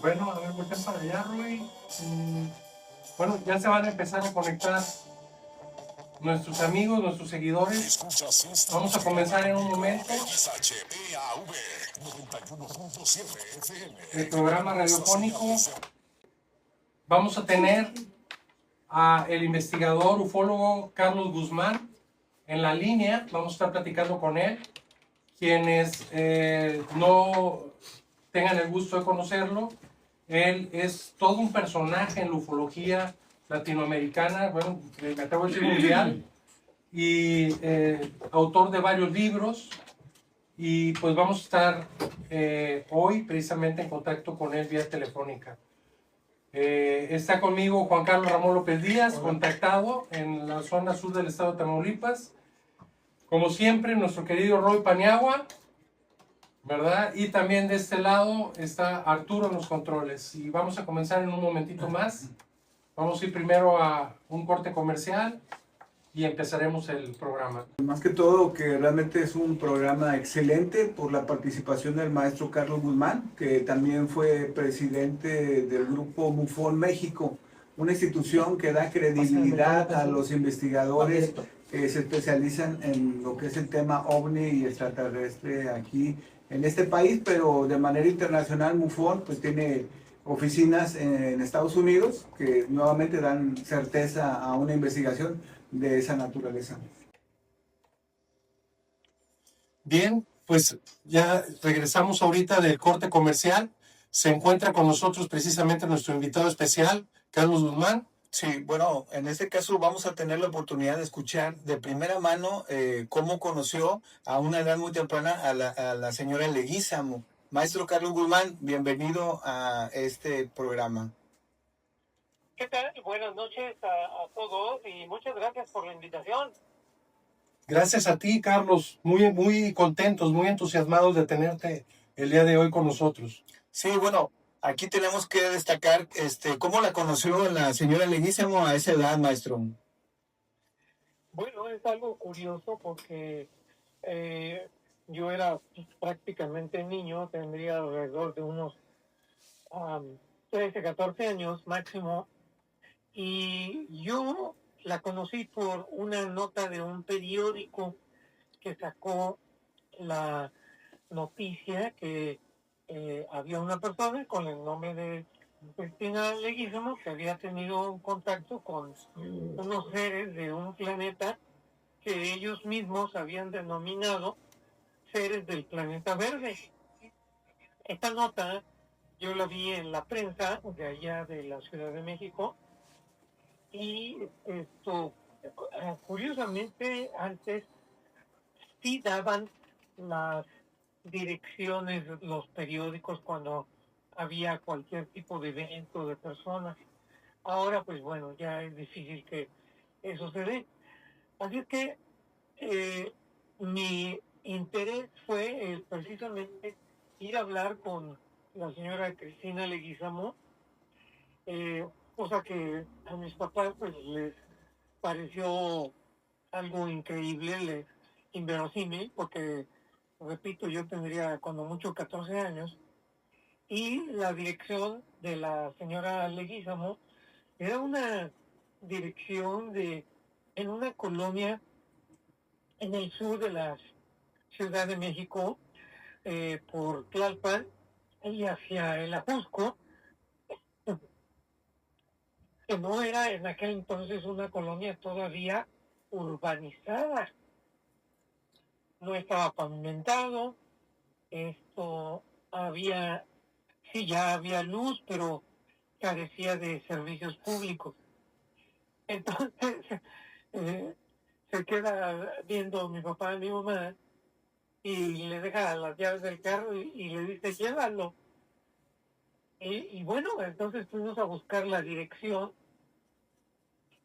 Bueno, a ver, voltea para allá, Rui. Bueno, ya se van a empezar a conectar nuestros amigos, nuestros seguidores. Vamos a comenzar en un momento el programa radiofónico. Vamos a tener a el investigador ufólogo Carlos Guzmán en la línea. Vamos a estar platicando con él. Quienes no tengan el gusto de conocerlo, él es todo un personaje en la ufología latinoamericana, bueno, me atrevo a decir mundial, y autor de varios libros. Y pues vamos a estar hoy precisamente en contacto con él vía telefónica. Está conmigo Juan Carlos Ramón López Díaz, contactado en la zona sur del estado de Tamaulipas. Como siempre, nuestro querido Roy Paniagua, ¿verdad? Y también de este lado está Arturo en los controles. Y vamos a comenzar en un momentito más. Vamos a ir primero a un corte comercial y empezaremos el programa. Más que todo, que realmente es un programa excelente por la participación del maestro Carlos Guzmán, que también fue presidente del grupo MUFON México, una institución que da credibilidad a los investigadores que se especializan en lo que es el tema ovni y extraterrestre aquí en este país, pero de manera internacional MUFON pues tiene oficinas en Estados Unidos que nuevamente dan certeza a una investigación de esa naturaleza. Bien, pues ya regresamos ahorita del corte comercial. Se encuentra con nosotros precisamente nuestro invitado especial, Carlos Guzmán. Sí, bueno, en este caso vamos a tener la oportunidad de escuchar de primera mano cómo conoció a una edad muy temprana a la señora Leguízamo. Maestro Carlos Guzmán, bienvenido a este programa. ¿Qué tal? Buenas noches a todos y muchas gracias por la invitación. Gracias a ti, Carlos. Muy, muy contentos, muy entusiasmados de tenerte el día de hoy con nosotros. Sí, bueno, aquí tenemos que destacar cómo la conoció la señora Leguízamo a esa edad, maestro. Bueno, es algo curioso porque yo era prácticamente niño, tendría alrededor de unos 13, 14 años máximo, y yo la conocí por una nota de un periódico que sacó la noticia que había una persona con el nombre de Cristina Leguízamo que había tenido un contacto con unos seres de un planeta que ellos mismos habían denominado seres del planeta verde. Esta nota yo la vi en la prensa de allá de la Ciudad de México y esto, curiosamente, antes sí daban las direcciones, los periódicos cuando había cualquier tipo de evento de personas. Ahora, pues bueno, ya es difícil que eso se dé. Así es que mi interés fue precisamente ir a hablar con la señora Cristina Leguizamo, cosa que a mis papás pues les pareció algo increíble, inverosímil, porque, repito, yo tendría cuando mucho 14 años, y la dirección de la señora Leguízamo era una dirección en una colonia en el sur de la Ciudad de México, por Tlalpan y hacia el Ajusco, que no era en aquel entonces una colonia todavía urbanizada, no estaba pavimentado, esto había, sí, ya había luz, pero carecía de servicios públicos. Entonces, eh, se queda viendo mi papá y mi mamá y le deja las llaves del carro y le dice, llévalo. Y bueno, entonces fuimos a buscar la dirección,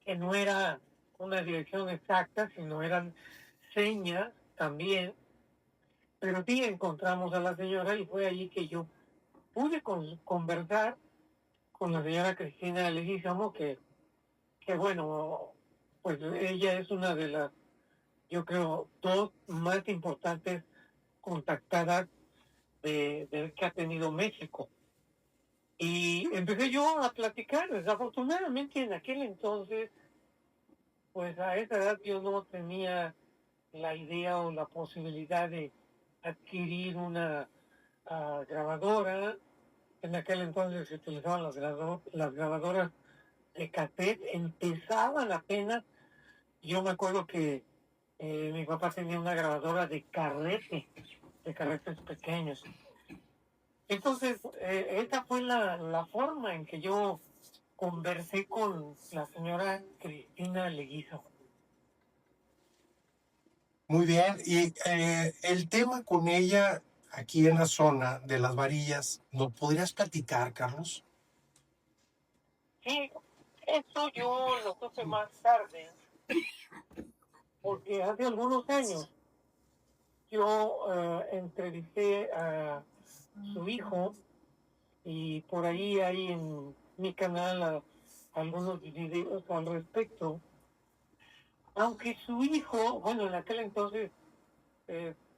que no era una dirección exacta, sino eran señas también, pero sí encontramos a la señora y fue allí que yo pude conversar con la señora Cristina Leguizamo, que bueno, pues ella es una de las, yo creo, dos más importantes contactadas que ha tenido México. Y empecé yo a platicar. Desafortunadamente en aquel entonces, pues a esa edad yo no tenía la idea o la posibilidad de adquirir una grabadora. En aquel entonces se utilizaban las grabadoras de cassette, empezaban apenas. Yo me acuerdo que mi papá tenía una grabadora de carretes pequeños. Entonces, esta fue la forma en que yo conversé con la señora Cristina Leguizo. Muy bien, y el tema con ella aquí en la zona de las varillas, ¿lo podrías platicar, Carlos? Sí, eso yo lo supe más tarde, porque hace algunos años yo entrevisté a su hijo y por ahí hay en mi canal algunos videos al respecto. Aunque su hijo, bueno, en aquel entonces,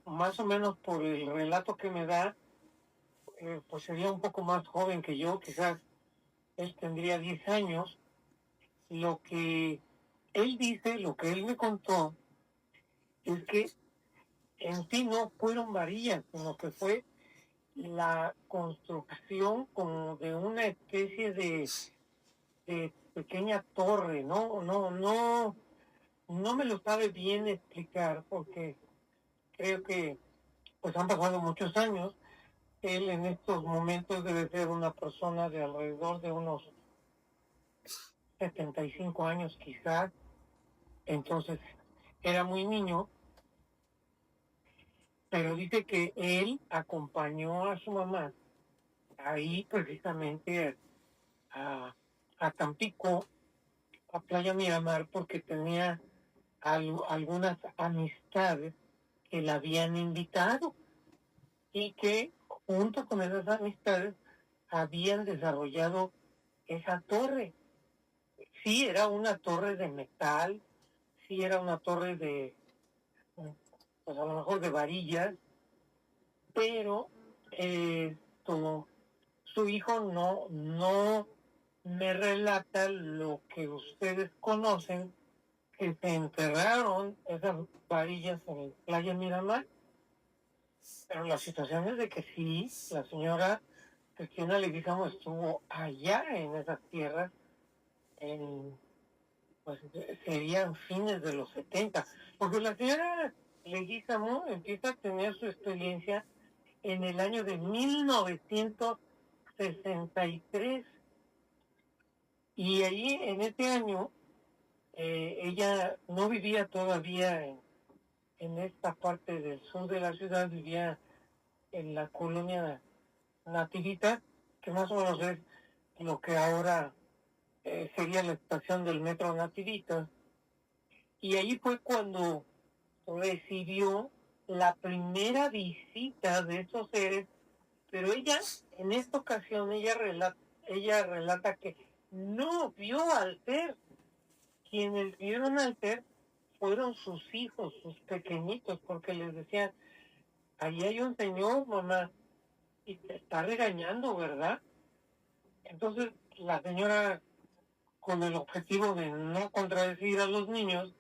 más o menos por el relato que me da, pues sería un poco más joven que yo, quizás él tendría 10 años. Lo que él dice, lo que él me contó, es que en sí no fueron varillas, sino que fue la construcción como de una especie de pequeña torre, no me lo sabe bien explicar porque creo que pues han pasado muchos años. Él en estos momentos debe ser una persona de alrededor de unos 75 años quizás, entonces era muy niño, pero dice que él acompañó a su mamá ahí precisamente a, a Tampico, a Playa Miramar, porque tenía algunas amistades que la habían invitado y que junto con esas amistades habían desarrollado esa torre. Sí, era una torre de metal, sí era una torre de, pues a lo mejor de varillas, pero como su hijo no me relata lo que ustedes conocen, que se enterraron esas varillas en Playa Miramar, pero la situación es de que sí, la señora Cristina Leguizamo estuvo allá en esas tierras, en, pues serían fines de los 70, porque la señora Leguizamo empieza a tener su experiencia en el año de 1963, y ahí en ese año ella no vivía todavía en esta parte del sur de la ciudad, vivía en la colonia Nativitas, que más o menos es lo que ahora sería la estación del metro Nativitas. Y ahí fue cuando recibió la primera visita de esos seres, pero ella, en esta ocasión, ella relata que no vio al ser. Quienes vieron al ser fueron sus hijos, sus pequeñitos, porque les decían, ahí hay un señor, mamá, y te está regañando, ¿verdad? Entonces la señora, con el objetivo de no contradecir a los niños,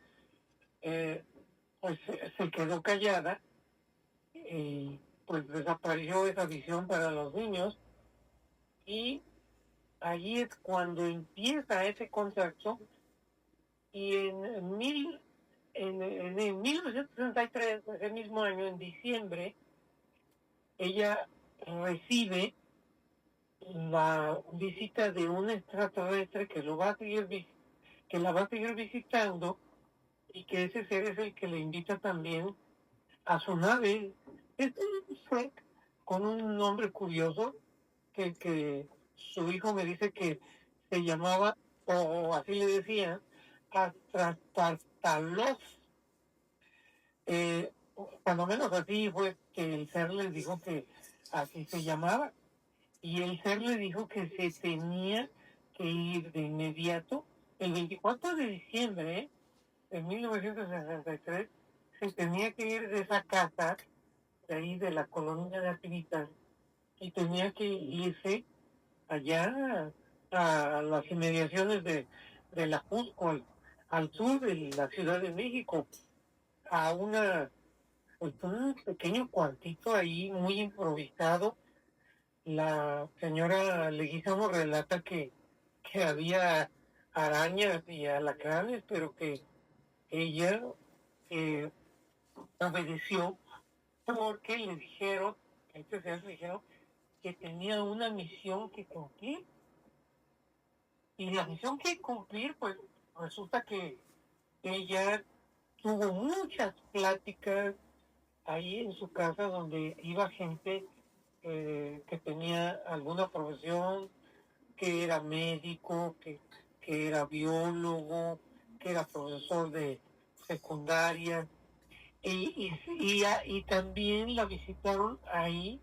pues se quedó callada y pues desapareció esa visión para los niños, y allí es cuando empieza ese contacto. Y en 1963, ese mismo año, en diciembre, ella recibe la visita de un extraterrestre que que la va a seguir visitando, y que ese ser es el que le invita también a su nave. Es un ser con un nombre curioso que su hijo me dice que se llamaba, o así le decían, Astratartalos. Eh, Cuando menos así fue que el ser les dijo que así se llamaba. Y el ser le dijo que se tenía que ir de inmediato. El 24 de diciembre de 1963 se tenía que ir de esa casa, de ahí de la colonia de Activitas, y tenía que irse allá a las inmediaciones de la Jusco, al sur de la Ciudad de México, a pues, un pequeño cuartito ahí muy improvisado. La señora Leguizamo relata que había arañas y alacranes, pero que ella eh, obedeció porque le dijeron, a este señor le dijeron que tenía una misión que cumplir. Y la misión que cumplir, pues resulta que ella tuvo muchas pláticas ahí en su casa donde iba gente que tenía alguna profesión, que era médico, que era biólogo, que era profesor de secundaria. Y también la visitaron ahí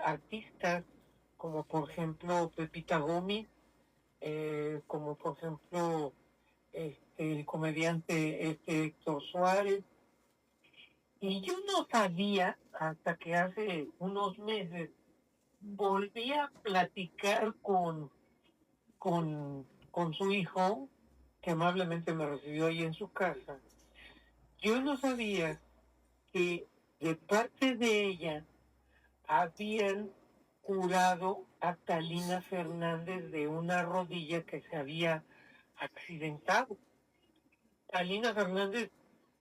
artistas como por ejemplo Pepita Gómez, como por ejemplo el comediante Héctor Suárez. Y yo no sabía hasta que hace unos meses volví a platicar con su hijo, que amablemente me recibió ahí en su casa. Yo no sabía que de parte de ella habían curado a Talina Fernández de una rodilla que se había accidentado. Talina Fernández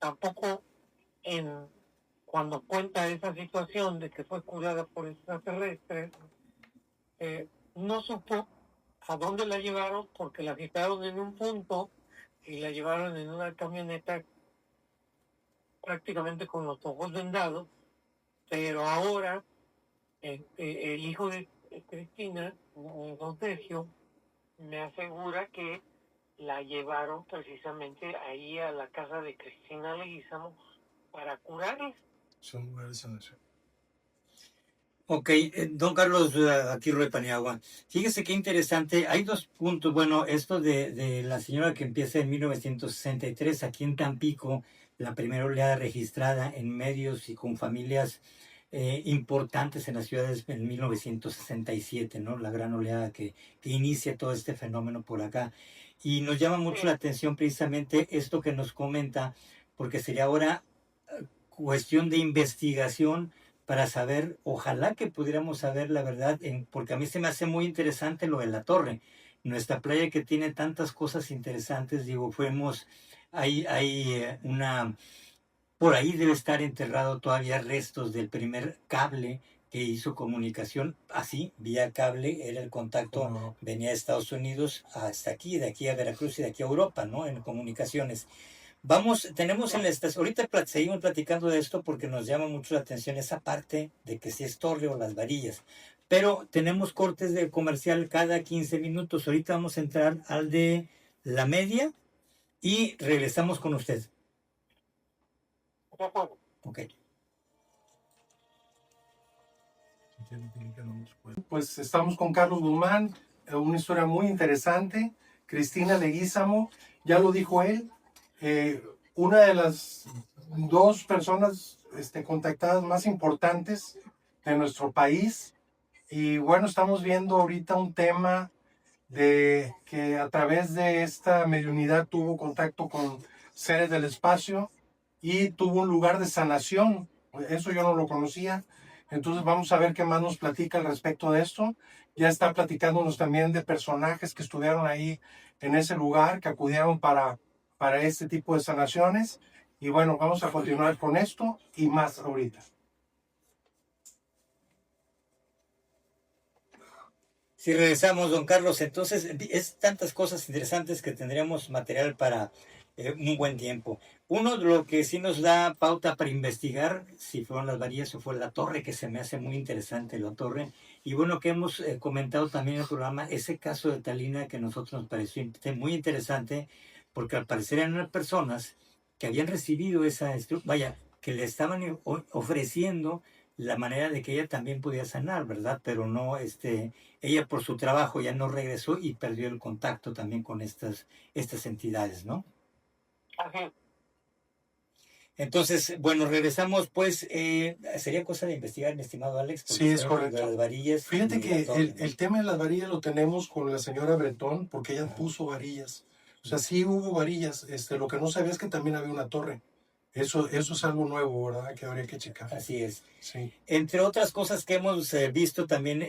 tampoco, cuando cuenta esa situación de que fue curada por extraterrestres, no supo a dónde la llevaron porque la quitaron en un punto y la llevaron en una camioneta prácticamente con los ojos vendados, pero ahora el hijo de Cristina, don Sergio, me asegura que la llevaron precisamente ahí a la casa de Cristina Leguizamo para curarla. Son lugares de sanación. Ok, don Carlos, aquí Rui Paniagua. Fíjese qué interesante. Hay dos puntos. Bueno, esto de la señora que empieza en 1963 aquí en Tampico, la primera oleada registrada en medios y con familias importantes en las ciudades en 1967, ¿no? La gran oleada que inicia todo este fenómeno por acá. Y nos llama mucho la atención precisamente esto que nos comenta, porque sería ahora cuestión de investigación para saber, ojalá que pudiéramos saber la verdad, porque a mí se me hace muy interesante lo de la torre. Nuestra playa que tiene tantas cosas interesantes, digo, hay por ahí debe estar enterrado todavía restos del primer cable que hizo comunicación, así, vía cable, era el contacto, venía de Estados Unidos hasta aquí, de aquí a Veracruz y de aquí a Europa, ¿no? En comunicaciones. Tenemos en la estación, ahorita seguimos platicando de esto porque nos llama mucho la atención esa parte de que si es torre o las varillas. Pero tenemos cortes de comercial cada 15 minutos. Ahorita vamos a entrar al de la media y regresamos con usted. Ok. Pues estamos con Carlos Guzmán, una historia muy interesante. Cristina Leguizamo, ya lo dijo él, una de las dos personas contactadas más importantes de nuestro país. Y bueno, estamos viendo ahorita un tema de que a través de esta mediunidad tuvo contacto con seres del espacio y tuvo un lugar de sanación. Eso yo no lo conocía. Entonces vamos a ver qué más nos platica al respecto de esto. Ya está platicándonos también de personajes que estuvieron ahí en ese lugar, que acudieron para este tipo de sanaciones. Y bueno, vamos a continuar con esto y más ahorita. Si regresamos, don Carlos, entonces es tantas cosas interesantes que tendríamos material para un buen tiempo. Uno, lo que sí nos da pauta para investigar, si fueron las varillas o fue la torre, que se me hace muy interesante la torre. Y bueno, que hemos comentado también en el programa, ese caso de Talina que a nosotros nos pareció muy interesante, porque al parecer eran unas personas que habían recibido que le estaban ofreciendo la manera de que ella también podía sanar, ¿verdad? Pero no, ella por su trabajo ya no regresó y perdió el contacto también con estas entidades, ¿no? Ajá. Entonces, bueno, regresamos, pues, sería cosa de investigar, mi estimado Alex, porque Sí, es tenemos correcto. las varillas Fíjate que migratorias, el tema de las varillas lo tenemos con la señora Bretón, porque ella puso varillas. O sea, sí hubo varillas. Lo que no sabía es que también había una torre. Eso es algo nuevo, ¿verdad? Que habría que checar. Así es. Sí. Entre otras cosas que hemos visto también,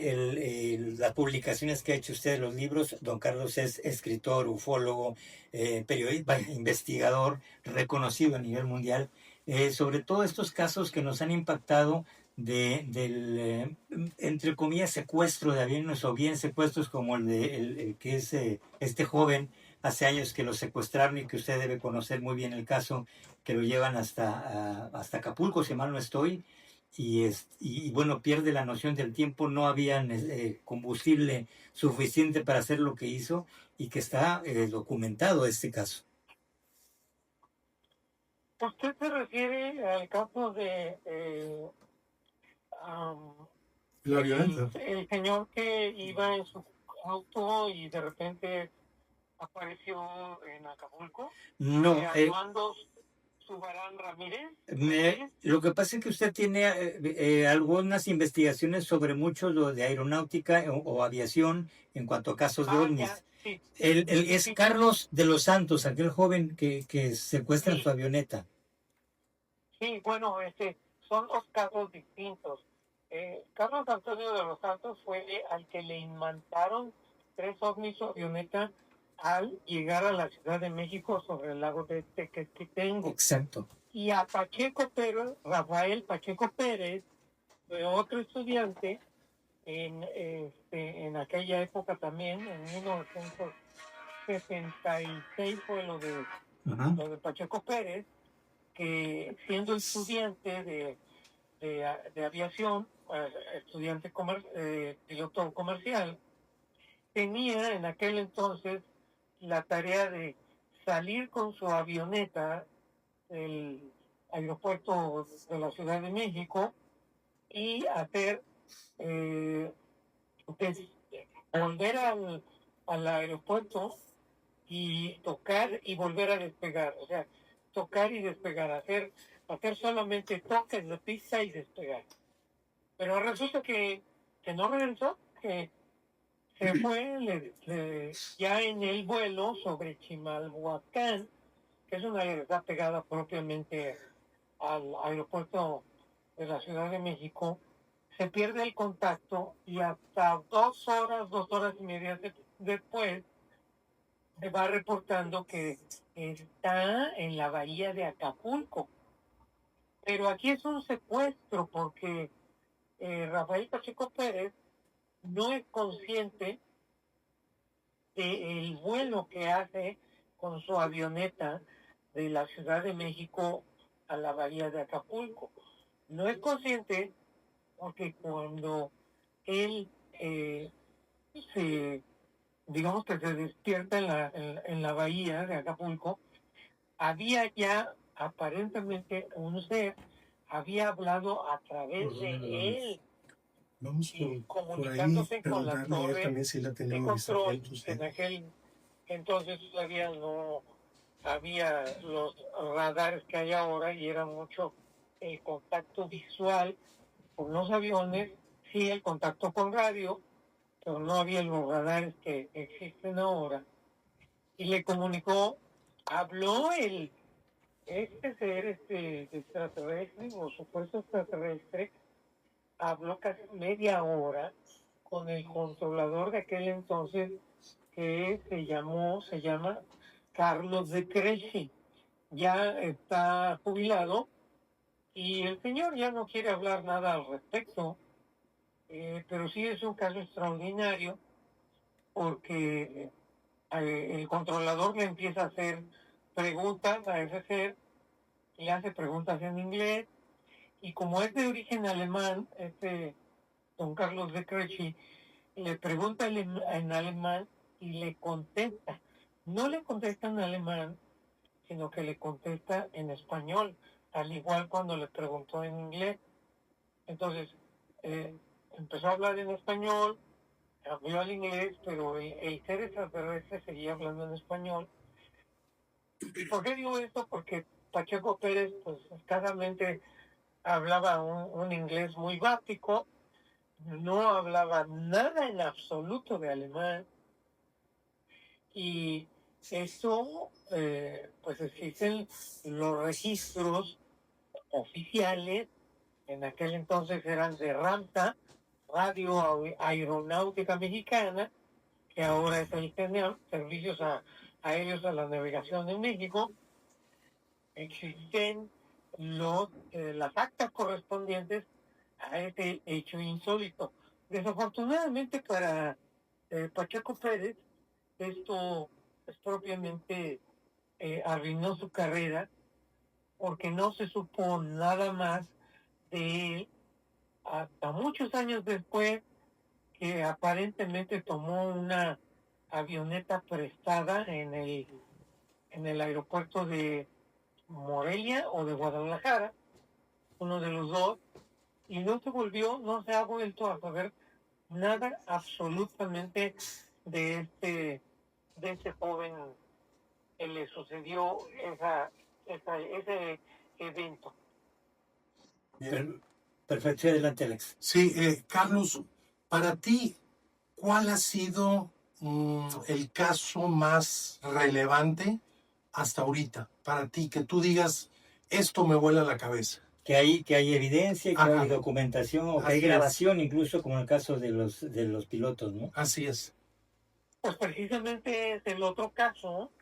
las publicaciones que ha hecho usted, los libros, don Carlos es escritor, ufólogo, periodista, investigador, reconocido a nivel mundial, sobre todo estos casos que nos han impactado del, entre comillas, secuestro de aviones o bien secuestros como el que es este joven hace años que lo secuestraron y que usted debe conocer muy bien el caso, que lo llevan hasta Acapulco, si mal no estoy, y bueno, pierde la noción del tiempo, no había combustible suficiente para hacer lo que hizo y que está documentado este caso. ¿Usted se refiere al caso de La avioneta. el señor que iba en su auto y de repente apareció en Acapulco? No, Armando Subarán Ramírez. lo que pasa es que usted tiene algunas investigaciones sobre mucho lo de aeronáutica o aviación en cuanto a casos de ovnis. Ya, sí. Es Sí. Carlos de los Santos, aquel joven que secuestra Sí. su avioneta. Sí, bueno, son dos casos distintos. Carlos Antonio de los Santos fue al que le imantaron 3 ovnis su avioneta al llegar a la Ciudad de México sobre el lago de Tequesquitengo. Exacto. Y a Pacheco Pérez, Rafael Pacheco Pérez, fue otro estudiante en aquella época también, en 1976 fue lo de Pacheco Pérez, que siendo estudiante de aviación, estudiante piloto comercial, tenía en aquel entonces la tarea de salir con su avioneta del aeropuerto de la Ciudad de México y hacer volver al aeropuerto y tocar y volver a despegar, o sea, tocar y despegar, hacer solamente toques de pista y despegar. Pero resulta que no regresó, que se fue ya en el vuelo sobre Chimalhuacán, que es una área que está pegada propiamente al aeropuerto de la Ciudad de México, se pierde el contacto y hasta 2 horas y media después se va reportando que está en la bahía de Acapulco. Pero aquí es un secuestro porque Rafael Pacheco Pérez no es consciente del vuelo que hace con su avioneta de la Ciudad de México a la bahía de Acapulco. No es consciente porque cuando él digamos que se despierta en la bahía de Acapulco, había ya aparentemente un ser, había hablado a través de él, Vamos comunicándose con la torre también si la de control. En aquel entonces todavía no había los radares que hay ahora y era mucho el contacto visual con los aviones, sí el contacto con radio, pero no había los radares que existen ahora. Y le comunicó, habló este ser extraterrestre o supuesto extraterrestre, habló casi media hora con el controlador de aquel entonces que se llama Carlos de Cresci. Ya está jubilado y el señor ya no quiere hablar nada al respecto, pero sí es un caso extraordinario porque el controlador le empieza a hacer preguntas a ese ser, le hace preguntas en inglés, y como es de origen alemán, don Carlos de Cresci, le pregunta en alemán y le contesta. No le contesta en alemán, sino que le contesta en español, al igual cuando le preguntó en inglés. Entonces, empezó a hablar en español, cambió al inglés, pero el ser extraterrestre seguía hablando en español. ¿Y por qué digo esto? Porque Pacheco Pérez, pues escasamente hablaba un inglés muy básico, no hablaba nada en absoluto de alemán, y eso, pues existen los registros oficiales, en aquel entonces eran de RAMTA, Radio Aeronáutica Mexicana, que ahora es el CENEAM, Servicios Aéreos a la Navegación en México. Existen las actas correspondientes a este hecho insólito. Desafortunadamente para Pacheco Pérez, esto es propiamente arruinó su carrera, porque no se supo nada más de él hasta muchos años después, que aparentemente tomó una avioneta prestada en el aeropuerto de Morelia o de Guadalajara, uno de los dos, y no se ha vuelto a saber nada absolutamente de este joven que le sucedió ese evento. Perfecto, adelante, Alex. Sí, Carlos, para ti, ¿cuál ha sido el caso más relevante hasta ahorita? Para ti, que tú digas, esto me vuela la cabeza. Que hay evidencia, que Ajá. hay documentación o que hay Así es. grabación, incluso como en el caso de los pilotos, ¿no? Así es. Pues precisamente es el otro caso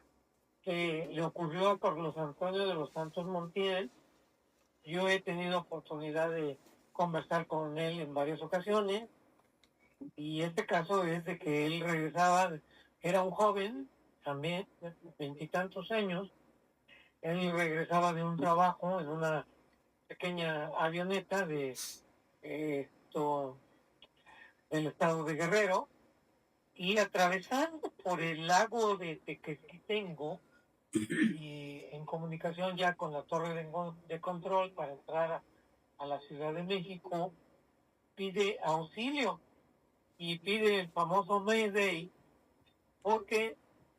que le ocurrió a Carlos Antonio de los Santos Montiel. Yo he tenido oportunidad de conversar con él en varias ocasiones, y este caso es de que él regresaba, era un joven también, de 20 años, él regresaba de un trabajo en una pequeña avioneta del estado de Guerrero, y atravesando por el lago de Tequesquitengo, y en comunicación ya con la torre de control para entrar a la Ciudad de México, pide auxilio y pide el famoso Mayday, porque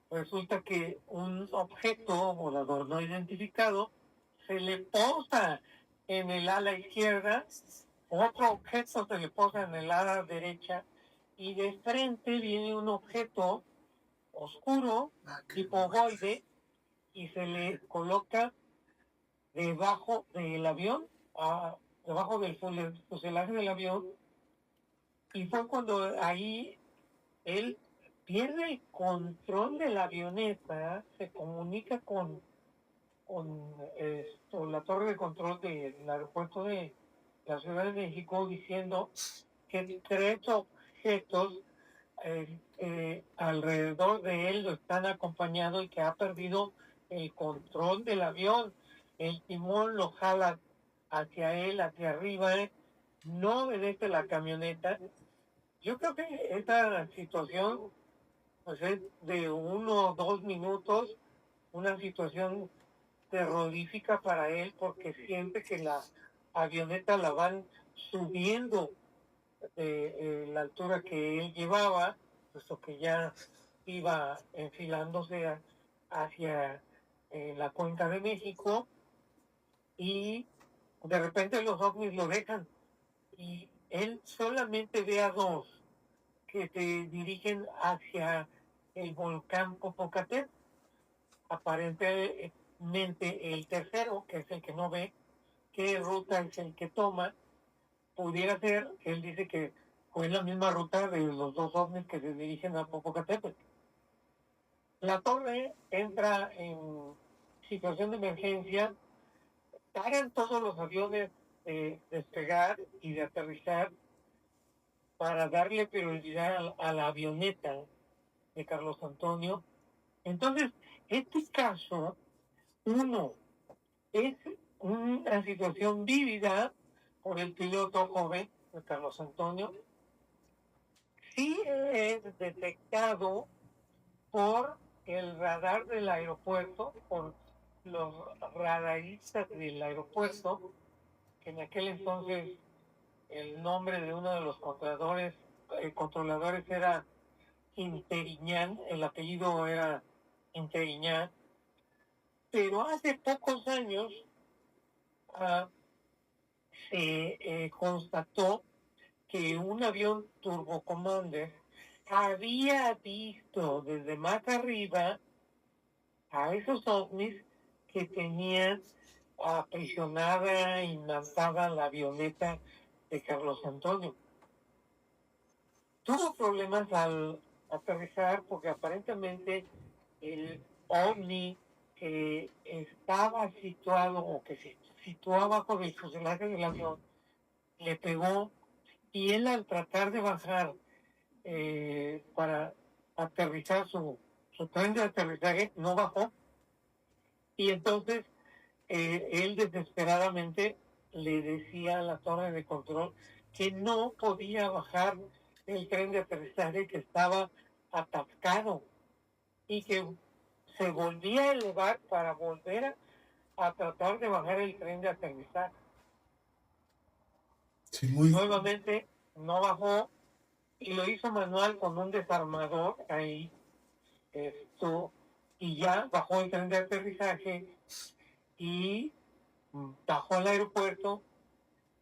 resulta que un objeto volador no identificado se le posa en el ala izquierda, otro objeto se le posa en el ala derecha, y de frente viene un objeto oscuro, tipo ovoide, y se le coloca debajo del avión, debajo del fuselaje del avión, y fue cuando ahí él pierde el control de la avioneta, se comunica con la torre de control del aeropuerto de la Ciudad de México, diciendo que 3 objetos alrededor de él lo están acompañando y que ha perdido el control del avión. El timón lo jala hacia él, hacia arriba, no obedece la camioneta. Yo creo que esta situación pues es de 1 o 2 minutos, una situación terrorífica para él, porque siente que la avioneta la van subiendo de la altura que él llevaba, puesto que ya iba enfilándose hacia la cuenca de México, y de repente los ovnis lo dejan y él solamente ve a 2 que se dirigen hacia el volcán Popocatépetl. Aparentemente el tercero, que es el que no ve qué ruta es el que toma, pudiera ser, él dice que fue la misma ruta de los 2 ovnis que se dirigen a Popocatépetl. La torre entra en situación de emergencia, paran todos los aviones de despegar y de aterrizar para darle prioridad a la avioneta de Carlos Antonio. Entonces, este caso, uno, es una situación vívida por el piloto joven de Carlos Antonio. Sí es detectado por el radar del aeropuerto, por los radaristas del aeropuerto, que en aquel entonces el nombre de uno de los controladores era Interiñán, el apellido era Interiñán, Pero hace pocos años se constató que un avión Turbo Commander había visto desde más arriba a esos ovnis que tenían aprisionada y lanzada la avioneta de Carlos Antonio. Tuvo problemas al aterrizar porque aparentemente el ovni que estaba situado o que se situaba bajo el fuselaje del avión le pegó, y él, al tratar de bajar para aterrizar su tren de aterrizaje, no bajó, y entonces él desesperadamente le decía a la torre de control que no podía bajar el tren de aterrizaje, que estaba atascado, y que se volvía a elevar para volver a tratar de bajar el tren de aterrizaje. Sí, Nuevamente no bajó, y lo hizo manual con un desarmador ahí, y ya bajó el tren de aterrizaje y bajó al aeropuerto.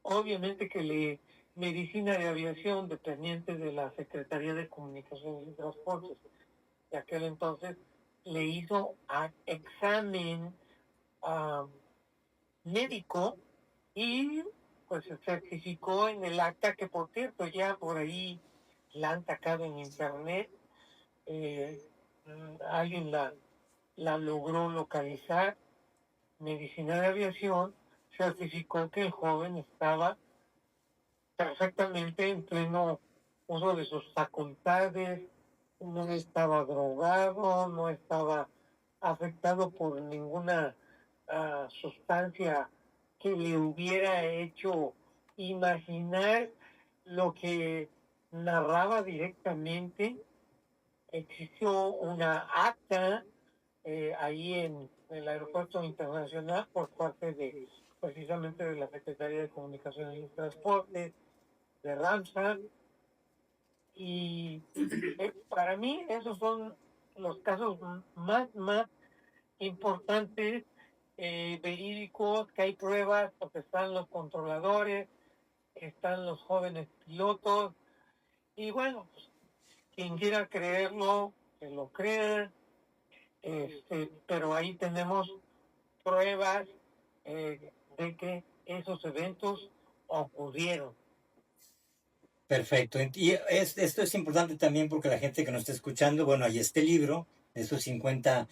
Obviamente que Medicina de Aviación, dependiente de la Secretaría de Comunicaciones y Transportes de aquel entonces, le hizo examen médico, y pues se certificó en el acta, que por cierto ya por ahí la han sacado en internet. Alguien la logró localizar. Medicina de Aviación certificó que el joven estaba perfectamente en pleno uso de sus facultades, no estaba drogado, no estaba afectado por ninguna sustancia que le hubiera hecho imaginar lo que narraba directamente. Existió una acta ahí en el aeropuerto internacional por parte de precisamente de la Secretaría de Comunicaciones y Transporte de Ramsar, y para mí esos son los casos más importantes, verídicos, que hay pruebas, porque están los controladores, están los jóvenes pilotos, y bueno, pues, quien quiera creerlo, que lo crea, pero ahí tenemos pruebas de que esos eventos ocurrieron. Perfecto. Y esto es importante también porque la gente que nos está escuchando, bueno, hay este libro de estos 50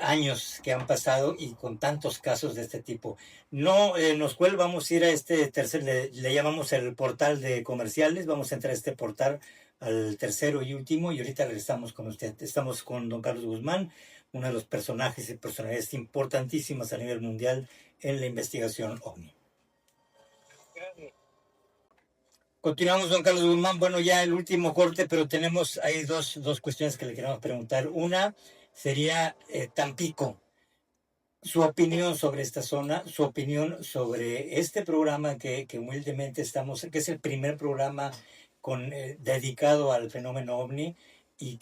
años que han pasado y con tantos casos de este tipo. No nos cuelga, vamos a ir a este tercer, le llamamos el portal de comerciales, vamos a entrar a este portal, al tercero y último, y ahorita regresamos con usted. Estamos con don Carlos Guzmán, uno de los personajes y personalidades importantísimas a nivel mundial en la investigación OVNI. Gracias. Continuamos, don Carlos Guzmán. Bueno, ya el último corte, pero tenemos ahí dos cuestiones que le queremos preguntar. Una sería Tampico. Su opinión sobre esta zona, su opinión sobre este programa que humildemente estamos, que es el primer programa dedicado al fenómeno OVNI y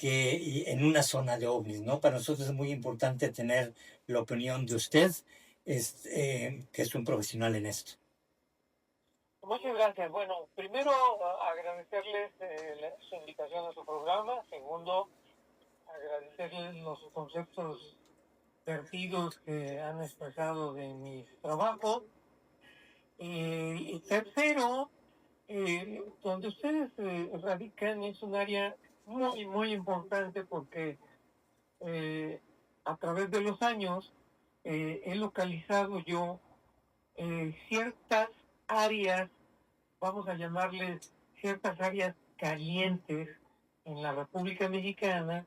en una zona de OVNIs, ¿no? Para nosotros es muy importante tener la opinión de usted, que es un profesional en esto. Muchas gracias. Bueno, primero agradecerles su invitación a su programa. Segundo, agradecerles los conceptos vertidos que han expresado de mis trabajos. Y tercero, donde ustedes radican es un área muy importante, porque a través de los años he localizado yo ciertas áreas, vamos a llamarles ciertas áreas calientes en la República Mexicana,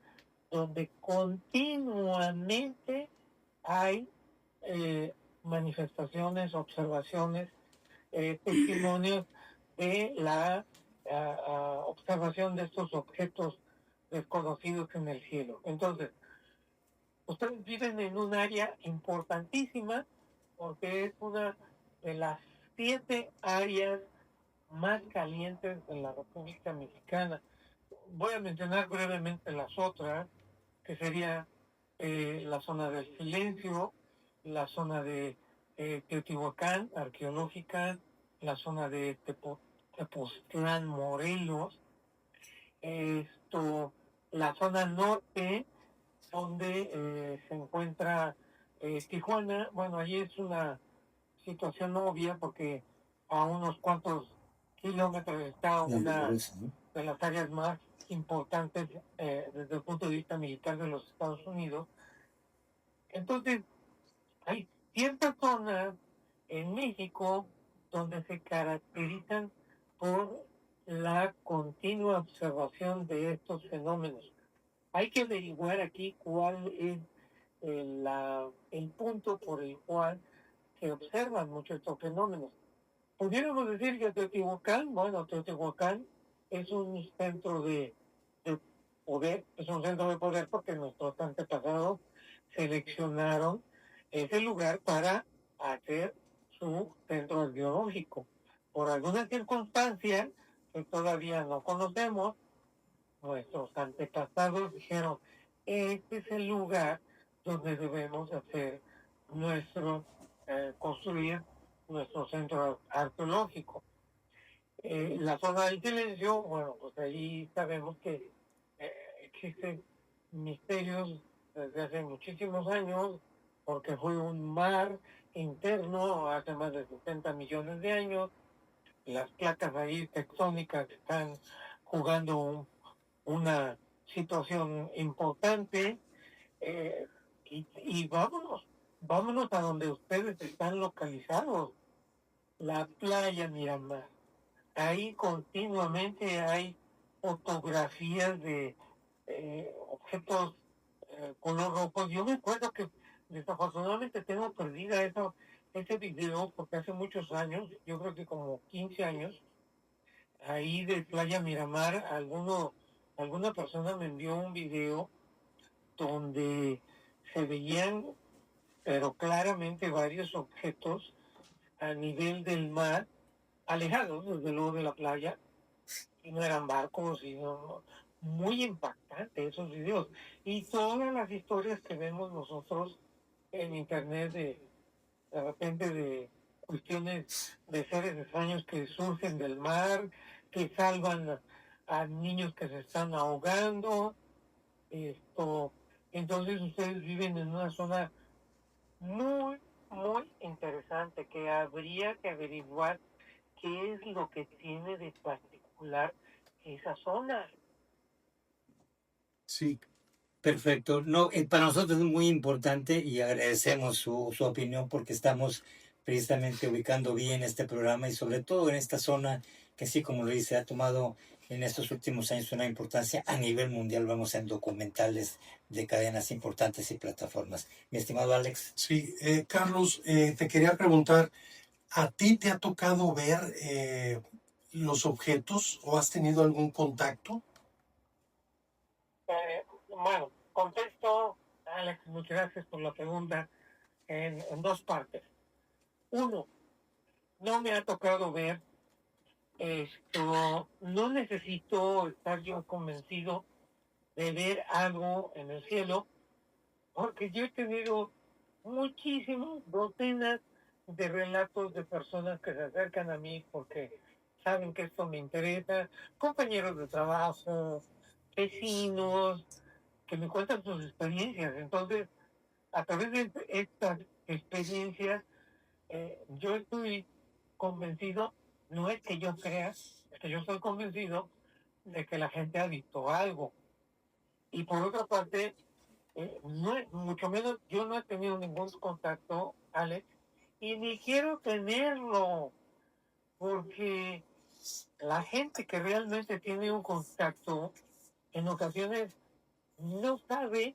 donde continuamente hay manifestaciones, observaciones, testimonios de la observación de estos objetos desconocidos en el cielo. Entonces, ustedes viven en un área importantísima, porque es una de las 7 áreas más calientes de la República Mexicana. Voy a mencionar brevemente las otras, que sería la zona del silencio, la zona de Teotihuacán, arqueológica, la zona de Tepoztlán, Morelos, la zona norte, donde se encuentra Tijuana. Bueno, allí es una situación obvia porque a unos cuantos kilómetros está una de las áreas más importantes desde el punto de vista militar de los Estados Unidos. Entonces, hay ciertas zonas en México donde se caracterizan por la continua observación de estos fenómenos. Hay que averiguar aquí cuál es el punto por el cual se observan muchos estos fenómenos. Pudiéramos decir que Teotihuacán, bueno, Teotihuacán es un centro de poder, es un centro de poder porque nuestros antepasados seleccionaron ese lugar para hacer su centro arqueológico. Por alguna circunstancia que todavía no conocemos, nuestros antepasados dijeron, este es el lugar donde debemos hacer construir nuestro centro arqueológico. La zona del silencio, bueno, pues ahí sabemos que existen misterios desde hace muchísimos años, porque fue un mar interno hace más de 70 millones de años. Las placas ahí tectónicas están jugando una situación importante, y vámonos a donde ustedes están localizados, la playa Miramar. Ahí continuamente hay fotografías de objetos color rojo. Yo me acuerdo que desafortunadamente tengo perdida ese video porque hace muchos años, yo creo que como 15 años, ahí de Playa Miramar, alguna persona me envió un video donde se veían, pero claramente, varios objetos a nivel del mar, alejados desde luego de la playa, y no eran barcos, sino muy impactantes esos videos. Y todas las historias que vemos nosotros en internet de repente de cuestiones de seres extraños que surgen del mar, que salvan a niños que se están ahogando. Entonces ustedes viven en una zona muy, muy interesante que habría que averiguar qué es lo que tiene de particular esa zona. Sí, Perfecto. No, para nosotros es muy importante y agradecemos su opinión porque estamos precisamente ubicando bien este programa y sobre todo en esta zona que sí, como lo dice, ha tomado en estos últimos años una importancia a nivel mundial, vamos en documentales de cadenas importantes y plataformas. Mi estimado Alex. Sí, Carlos, te quería preguntar, ¿a ti te ha tocado ver los objetos o has tenido algún contacto? Bueno, contesto, Alex, muchas gracias por la pregunta, en dos partes. Uno, no me ha tocado ver no necesito estar yo convencido de ver algo en el cielo, porque yo he tenido muchísimas docenas de relatos de personas que se acercan a mí porque saben que esto me interesa, compañeros de trabajo, vecinos, que me cuentan sus experiencias. Entonces, a través de estas experiencias, yo estoy convencido, no es que yo crea, es que yo estoy convencido de que la gente ha visto algo. Y por otra parte, mucho menos, yo no he tenido ningún contacto, Alex, y ni quiero tenerlo, porque la gente que realmente tiene un contacto, en ocasiones no sabe,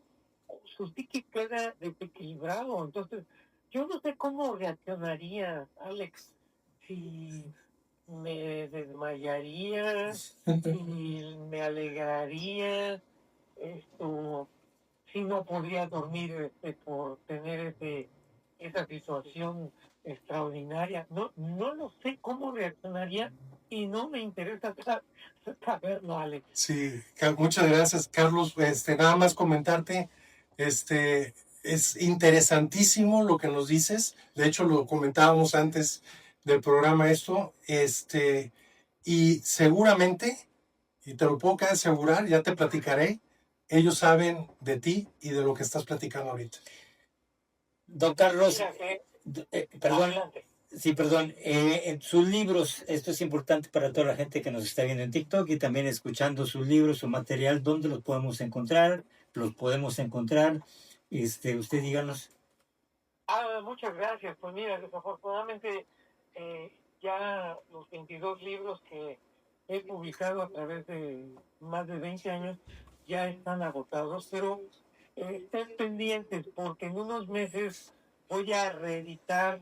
su psique queda desequilibrado. Entonces, yo no sé cómo reaccionaría, Alex, si me desmayaría, si me alegraría, si no podría dormir por tener esa situación extraordinaria. No lo sé cómo reaccionaría y no me interesa saberlo, Alex. Sí, muchas gracias, Carlos. Nada más comentarte, Es interesantísimo lo que nos dices. De hecho, lo comentábamos antes del programa esto. Y seguramente, y te lo puedo que asegurar, ya te platicaré, ellos saben de ti y de lo que estás platicando ahorita. Don Carlos, Mira que, perdón, adelante. sí, perdón, en sus libros, esto es importante para toda la gente que nos está viendo en TikTok y también escuchando sus libros, su material, ¿dónde los podemos encontrar? ¿Los podemos encontrar? Usted díganos. Muchas gracias. Pues mira, desafortunadamente ya los 22 libros que he publicado a través de más de 20 años ya están agotados, pero estén pendientes porque en unos meses voy a reeditar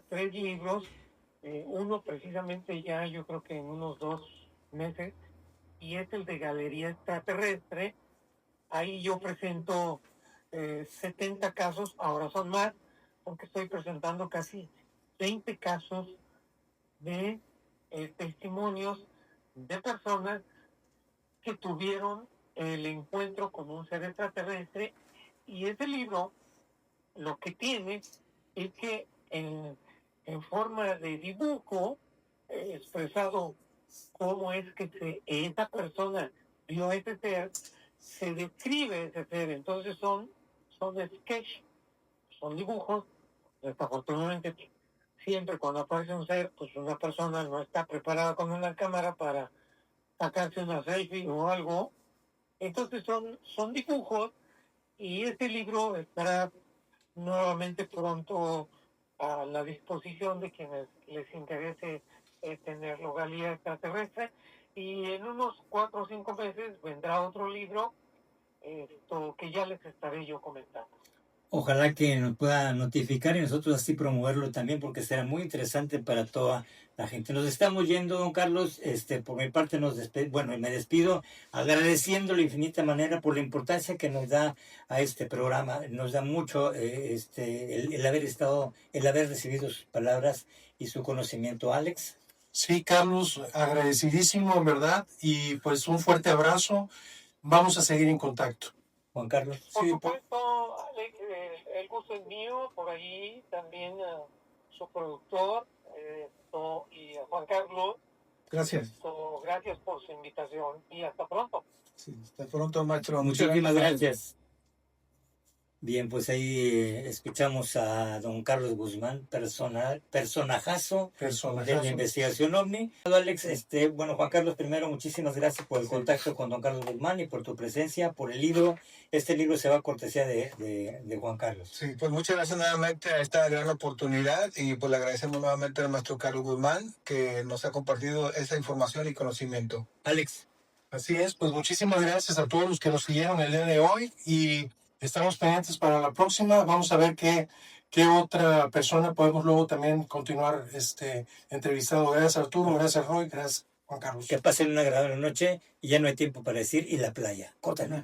3 libros, uno precisamente ya yo creo que en unos 2 meses, y es el de Galería Extraterrestre. Ahí yo presento 70 casos, ahora son más, porque estoy presentando casi 20 casos de testimonios de personas que tuvieron el encuentro con un ser extraterrestre. Y ese libro lo que tiene es que en forma de dibujo, expresado cómo es que esa persona vio a ese ser, se describe ese ser. Entonces son sketch, son dibujos. Desafortunadamente, siempre cuando aparece un ser, pues una persona no está preparada con una cámara para sacarse una selfie o algo. Entonces son dibujos, y este libro estará nuevamente pronto a la disposición de quienes les interese tenerlo, Galería Extraterrestre. Y en unos 4 o 5 meses vendrá otro libro, que ya les estaré yo comentando. Ojalá que nos pueda notificar y nosotros así promoverlo también, porque será muy interesante para toda la gente. Nos estamos yendo, don Carlos. Por mi parte me despido agradeciéndole de infinita manera por la importancia que nos da a este programa. Nos da mucho el haber recibido sus palabras y su conocimiento, Alex. Sí, Carlos, agradecidísimo, en verdad, y pues un fuerte abrazo. Vamos a seguir en contacto. Juan Carlos. Por supuesto, Alex, el gusto es mío, por ahí también a su productor y a Juan Carlos. Gracias. Gracias por su invitación y hasta pronto. Sí, hasta pronto, maestro. Muchísimas gracias. Bien, pues ahí escuchamos a don Carlos Guzmán, personajazo de la investigación OVNI. Alex, Juan Carlos, primero, muchísimas gracias por el contacto con don Carlos Guzmán y por tu presencia, por el libro. Este libro se va a cortesía de Juan Carlos. Sí, pues muchas gracias nuevamente a esta gran oportunidad y pues le agradecemos nuevamente al maestro Carlos Guzmán que nos ha compartido esa información y conocimiento. Alex. Así es, pues muchísimas gracias a todos los que nos siguieron el día de hoy y estamos pendientes para la próxima. Vamos a ver qué otra persona podemos luego también continuar entrevistando. Gracias Arturo, gracias Roy, gracias Juan Carlos. Que pasen una agradable noche y ya no hay tiempo para decir y la playa. Córtale.